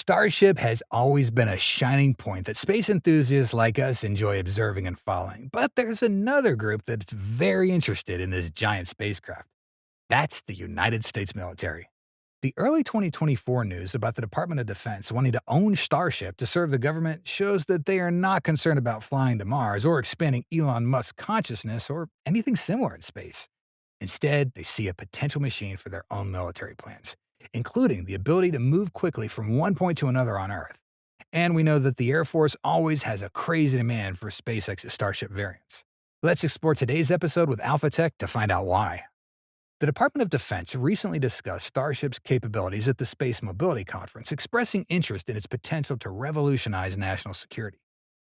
Starship has always been a shining point that space enthusiasts like us enjoy observing and following. But there's another group that's very interested in this giant spacecraft. That's the United States military. The early 2024 news about the Department of Defense wanting to own Starship to serve the government shows that they are not concerned about flying to Mars or expanding Elon Musk's consciousness or anything similar in space. Instead, they see a potential machine for their own military plans, including the ability to move quickly from one point to another on Earth. And we know that the Air Force always has a crazy demand for SpaceX's Starship variants. Let's explore today's episode with Alpha Tech to find out why. The Department of Defense recently discussed Starship's capabilities at the Space Mobility Conference, expressing interest in its potential to revolutionize national security.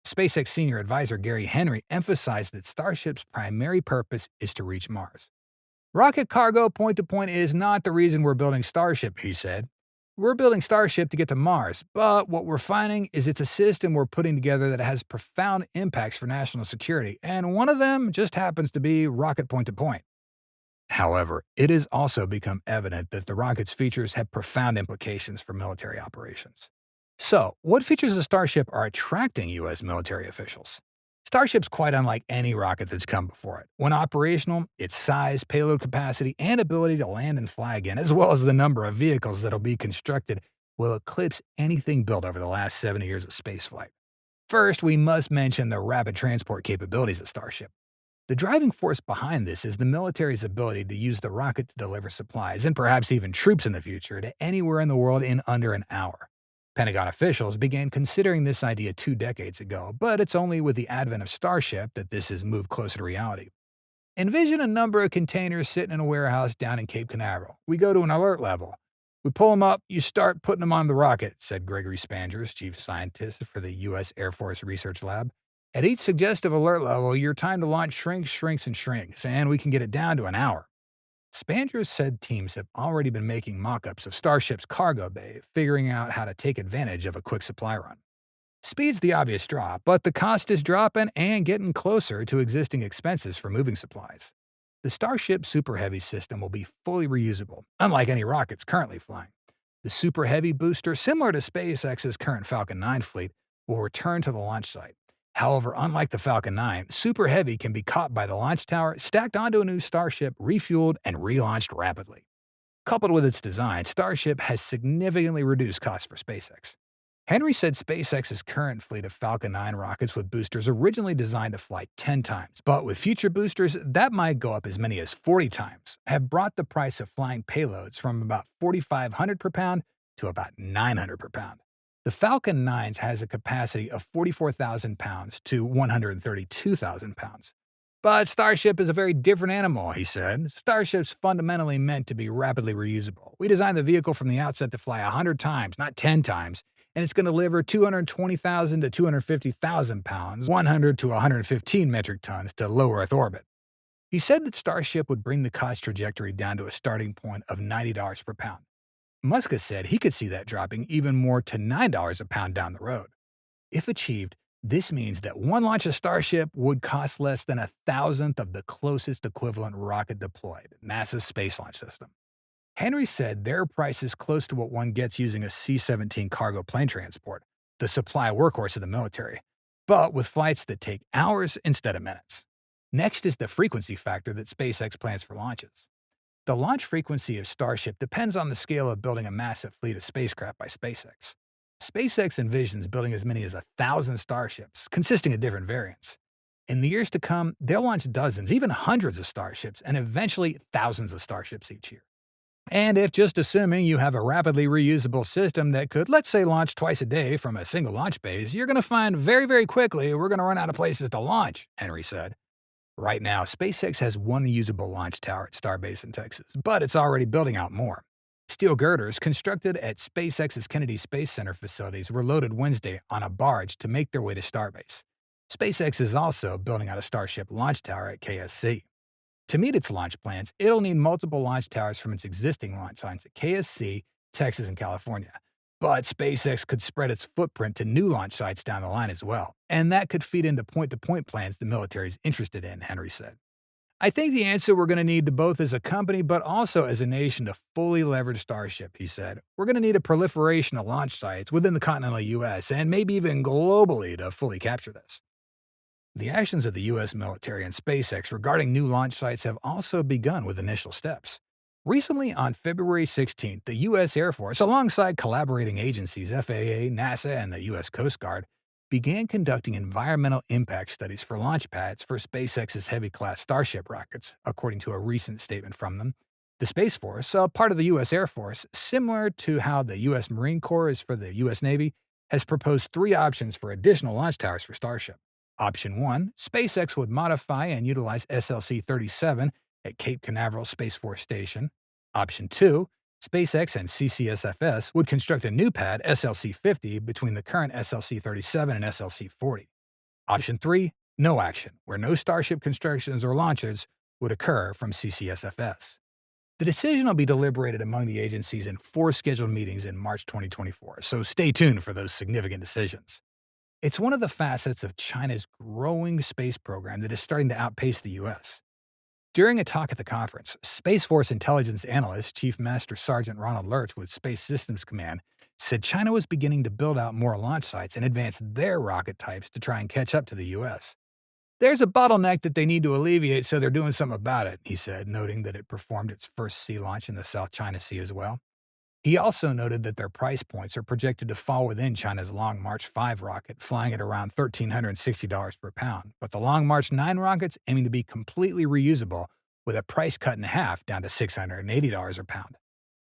SpaceX senior advisor Gary Henry emphasized that Starship's primary purpose is to reach Mars. Rocket cargo point to point is not the reason we're building Starship, he said. We're building Starship to get to Mars, but what we're finding is it's a system we're putting together that has profound impacts for national security, and one of them just happens to be rocket point to point. However, it has also become evident that the rocket's features have profound implications for military operations. So, what features of Starship are attracting U.S. military officials? Starship's quite unlike any rocket that's come before it. When operational, its size, payload capacity, and ability to land and fly again, as well as the number of vehicles that'll be constructed, will eclipse anything built over the last 70 years of spaceflight. First, we must mention the rapid transport capabilities of Starship. The driving force behind this is the military's ability to use the rocket to deliver supplies, and perhaps even troops in the future, to anywhere in the world in under an hour. Pentagon officials began considering this idea 2 decades ago, but it's only with the advent of Starship that this has moved closer to reality. Envision a number of containers sitting in a warehouse down in Cape Canaveral. We go to an alert level. We pull them up, you start putting them on the rocket, said Gregory Spangers, chief scientist for the U.S. Air Force Research Lab. At each suggestive alert level, your time to launch shrinks, and we can get it down to an hour. Spangers said teams have already been making mock-ups of Starship's cargo bay, figuring out how to take advantage of a quick supply run. Speed's the obvious draw, but the cost is dropping and getting closer to existing expenses for moving supplies. The Starship Super Heavy system will be fully reusable, unlike any rockets currently flying. The Super Heavy booster, similar to SpaceX's current Falcon 9 fleet, will return to the launch site. However, unlike the Falcon 9, Super Heavy can be caught by the launch tower, stacked onto a new Starship, refueled, and relaunched rapidly. Coupled with its design, Starship has significantly reduced costs for SpaceX. Henry said SpaceX's current fleet of Falcon 9 rockets with boosters originally designed to fly 10 times, but with future boosters that might go up as many as 40 times, have brought the price of flying payloads from about $4,500 per pound to about $900 per pound. The Falcon 9s has a capacity of 44,000 pounds to 132,000 pounds. But Starship is a very different animal, he said. Starship's fundamentally meant to be rapidly reusable. We designed the vehicle from the outset to fly 100 times, not 10 times, and it's going to deliver 220,000 to 250,000 pounds, 100 to 115 metric tons to low Earth orbit. He said that Starship would bring the cost trajectory down to a starting point of $90 per pound. Musk has said he could see that dropping even more to $9 a pound down the road. If achieved, this means that one launch of Starship would cost less than a thousandth of the closest equivalent rocket deployed, NASA's Space Launch System. Henry said their price is close to what one gets using a C-17 cargo plane transport, the supply workhorse of the military, but with flights that take hours instead of minutes. Next is the frequency factor that SpaceX plans for launches. The launch frequency of Starship depends on the scale of building a massive fleet of spacecraft by SpaceX. SpaceX envisions building as many as 1,000 Starships, consisting of different variants. In the years to come, they'll launch dozens, even hundreds of Starships, and eventually thousands of Starships each year. And if just assuming you have a rapidly reusable system that could, let's say, launch twice a day from a single launch base, you're going to find very, very quickly we're going to run out of places to launch, Henry said. Right now, SpaceX has one usable launch tower at Starbase in Texas, but it's already building out more. Steel girders constructed at SpaceX's Kennedy Space Center facilities were loaded Wednesday on a barge to make their way to Starbase. SpaceX is also building out a Starship launch tower at KSC. To meet its launch plans, it'll need multiple launch towers from its existing launch sites at KSC, Texas, and California. But SpaceX could spread its footprint to new launch sites down the line as well, and that could feed into point-to-point plans the military is interested in, Henry said. I think the answer we're going to need to both as a company, but also as a nation to fully leverage Starship, he said. We're going to need a proliferation of launch sites within the continental US and maybe even globally to fully capture this. The actions of the US military and SpaceX regarding new launch sites have also begun with initial steps. Recently, on February 16th, the U.S. Air Force, alongside collaborating agencies FAA, NASA, and the U.S. Coast Guard, began conducting environmental impact studies for launch pads for SpaceX's Heavy class Starship rockets, according to a recent statement from them. The Space Force, a part of the U.S. Air Force, similar to how the U.S. Marine Corps is for the U.S. Navy, has proposed three options for additional launch towers for Starship. Option 1, SpaceX would modify and utilize SLC 37 at Cape Canaveral Space Force Station. Option 2, SpaceX and CCSFS would construct a new pad, SLC 50, between the current SLC 37 and SLC 40. Option 3, no action, where no Starship constructions or launches would occur from CCSFS. The decision will be deliberated among the agencies in 4 scheduled meetings in March 2024, so stay tuned for those significant decisions. It's one of the facets of China's growing space program that is starting to outpace the U.S. During a talk at the conference, Space Force intelligence analyst Chief Master Sergeant Ronald Lurch with Space Systems Command said China was beginning to build out more launch sites and advance their rocket types to try and catch up to the U.S. There's a bottleneck that they need to alleviate, so they're doing something about it, he said, noting that it performed its first sea launch in the South China Sea as well. He also noted that their price points are projected to fall within China's Long March 5 rocket, flying at around $1,360 per pound, but the Long March 9 rockets aiming to be completely reusable with a price cut in half down to $680 a pound.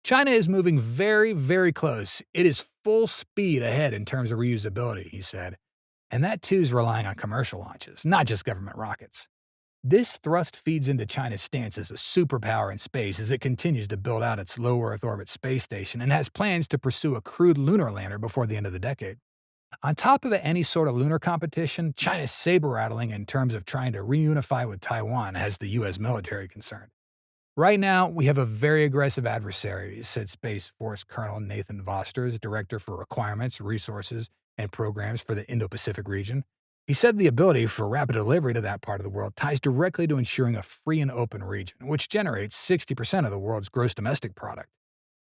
China is moving very, very close. It is full speed ahead in terms of reusability, he said, and that too is relying on commercial launches, not just government rockets. This thrust feeds into China's stance as a superpower in space as it continues to build out its low Earth orbit space station and has plans to pursue a crewed lunar lander before the end of the decade. On top of any sort of lunar competition, China's saber-rattling in terms of trying to reunify with Taiwan has the U.S. military concerned. Right now, we have a very aggressive adversary, said Space Force Colonel Nathan Vosters, Director for Requirements, Resources, and Programs for the Indo-Pacific region. He said the ability for rapid delivery to that part of the world ties directly to ensuring a free and open region, which generates 60% of the world's gross domestic product.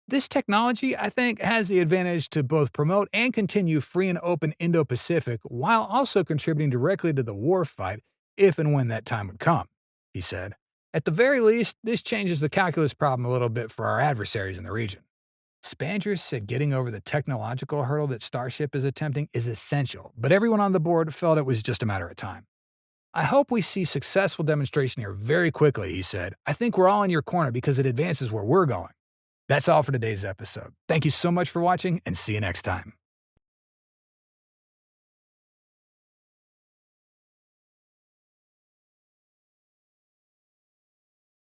This technology, I think, has the advantage to both promote and continue free and open Indo-Pacific while also contributing directly to the war fight if and when that time would come, he said. At the very least, this changes the calculus problem a little bit for our adversaries in the region. Spangers said getting over the technological hurdle that Starship is attempting is essential, but everyone on the board felt it was just a matter of time. I hope we see successful demonstration here very quickly, he said. I think we're all in your corner because it advances where we're going. That's all for today's episode. Thank you so much for watching and see you next time.